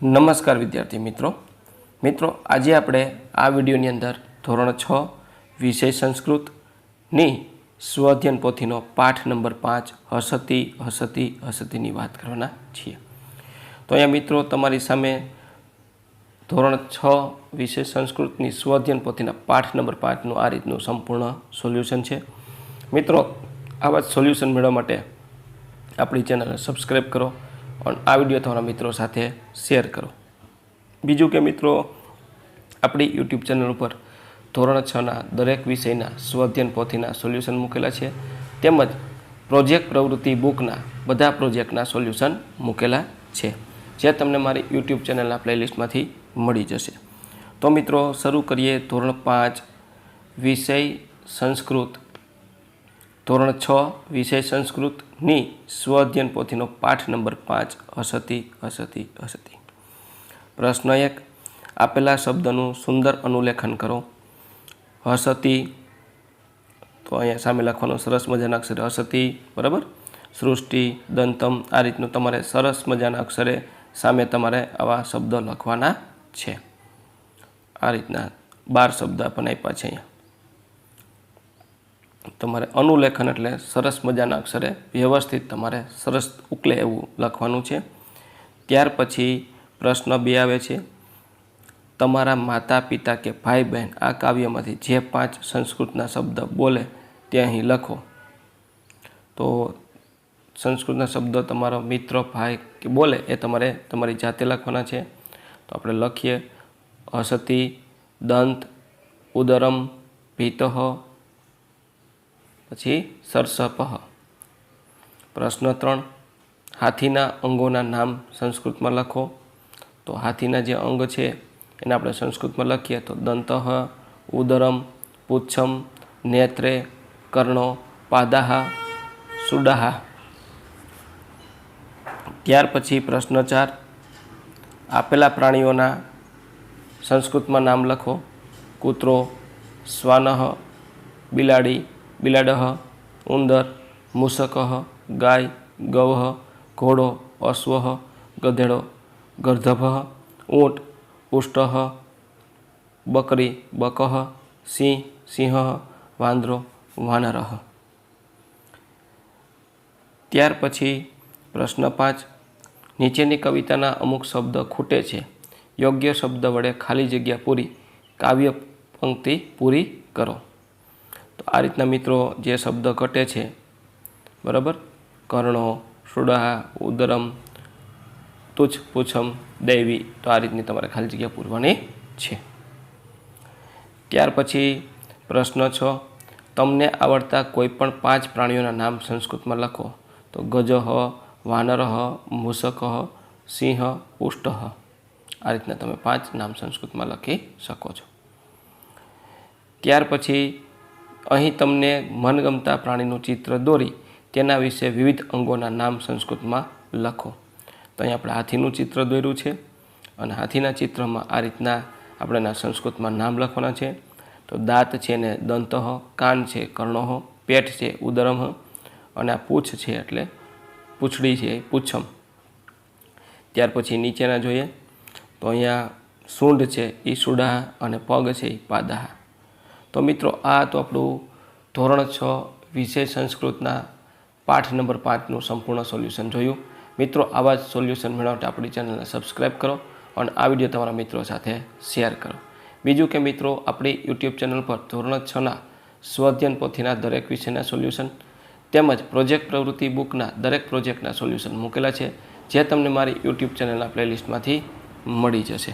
નમસ્કાર વિદ્યાર્થી મિત્રો આજે આપણે આ વિડીયોની અંદર ધોરણ 6 વિષય સંસ્કૃતની સ્વઅધ્યયન પોથીનો પાઠ નંબર 5 હસતી ની વાત કરવાના છીએ। તો અહીંયા મિત્રો તમારી સામે ધોરણ 6 વિષય સંસ્કૃતની સ્વઅધ્યયન પોથીના પાઠ નંબર 5નું આ રીતનું સંપૂર્ણ સોલ્યુશન છે। મિત્રો આવા સોલ્યુશન મેળવવા માટે આપણી ચેનલને સબસ્ક્રાઈબ કરો और आ विडियो तमारा मित्रों साथे शेर करो। बीजू के मित्रों अपनी यूट्यूब चैनल पर धोरण 6 दरेक विषयना स्वाध्यायन पोथीना सोल्यूशन मूकेला छे, तेमज प्रोजेक्ट प्रवृत्ति बुकना बधा प्रोजेक्टना सोल्यूशन मूकेला छे, जे तमने मारी यूट्यूब चैनलना प्लेलिस्ट मांथी मळी जशे। तो मित्रों शरू करिए धोरण 5 विषय संस्कृत धोरण 6 विषय संस्कृतनी स्व-अध्ययन पोथीनो पाठ नंबर 5 हसती। प्रश्न 1 आपेला शब्दनु सुंदर अनुलेखन करो। हसती तो अहींया सामे लखवानुं सरस मजाना अक्षरे हसती, बराबर। सृष्टि, दंतम आ रीतनुं तमारे सरस मजाना अक्षरे सामे तमारे आवा शब्दो लखवाना छे। आ रीतना 12 शब्द आपणे आप्या छे। अहींया तमारे अनुलेखन एटले सरस मजाना अक्षरे व्यवस्थित तमारे सरस उकले एवुं लखवानुं छे। त्यार पछी प्रश्न 2 आवे छे, तमारा माता पिता के भाई बहन आ काव्यमांथी जे 5 संस्कृतना शब्द बोले ते अहीं लखो। तो संस्कृतना शब्द तमारो मित्र भाई के बोले ए तमारे तमारी जाते लखवाना छे। तो आपणे लखीए हसती, दंत, उदरम, भीतः, पछी सरसपः। प्रश्न 3 हाथीना अंगोना नाम संस्कृत में लखो। तो हाथीना जे अंग छे एने आपणे संस्कृत में लखीए तो दंतः, उदरम, पुच्छम, नेत्रे, कर्णो, पादाः, सुडाः। त्यार पछी प्रश्न 4 आपेला प्राणीओना संस्कृत में नाम लखो। कूतरो, श्वानः, बिलाड़ी, बिलाडः, उंदर, मूषकः, गाय, गौः, घोड़ो, अश्वः, गधेड़ो, गर्दभः, ऊँट, उष्टः, बकरी, बकः, सिंह, सिंहः, वांदरो, वानरः। त्यार पछी प्रश्न 5 नीचेनी कविताना अमुक शब्द खूटे छे, योग्य शब्द वडे खाली जग्या पूरी काव्य पंक्ति पूरी करो। तो आ रीतना मित्रों जे शब्द घटे छे, बराबर, कर्णो, सुडाः, उदरम, तुच्छ, पुच्छम, दैवी, तो आ रीतनी तमारे खाली जग्या पूरवानी छे। त्यार पछी प्रश्न 6 तमने आवडता कोईपण 5 प्राणीओना नाम संस्कृत में लखो। तो गजः, वानरः, मूषकः, सिंह, उष्टः। आ रीतना तमे 5 नाम संस्कृत में लखी शको छो। त्यार पछी અહીં તમને મનગમતા પ્રાણીનું ચિત્ર દોરી તેના વિશે વિવિધ અંગોના નામ સંસ્કૃતમાં લખો। તો અહીં આપણે હાથીનું ચિત્ર દોર્યું છે અને હાથીના ચિત્રમાં આ રીતના આપણે સંસ્કૃતમાં નામ લખવાના છે। તો દાંત છે ને દંતઃ, કાન છે કર્ણોઃ, પેટ છે ઉદરમ અને આ પૂંછ છે એટલે પૂંછડી છે પુચ્છમ। ત્યાર પછી નીચેના જોઈએ તો અહીંયા સૂંઢ છે એ સુડાહ અને પગ છે એ પાદાહ। तो मित्रों आ तो आपणुं धोरण 6 विषय संस्कृतना पाठ नंबर 5 संपूर्ण सोल्यूशन जोयुं। मित्रों आवा सोल्यूशन मेळववा माटे आपणी चेनलने सब्सक्राइब करो और आ विडियो तमारा मित्रों साथे शेर करो। बीजू के मित्रों आपणी यूट्यूब चेनल पर धोरण 6 स्वाध्यायन पोथीना दरेक विषयना सोल्यूशन तेमज प्रोजेक्ट प्रवृत्ति बुकना दरेक प्रोजेक्टना सोल्यूशन मूकेला छे, जे तमने मारी यूट्यूब चेनलना प्लेलिस्टमांथी मळी जशे।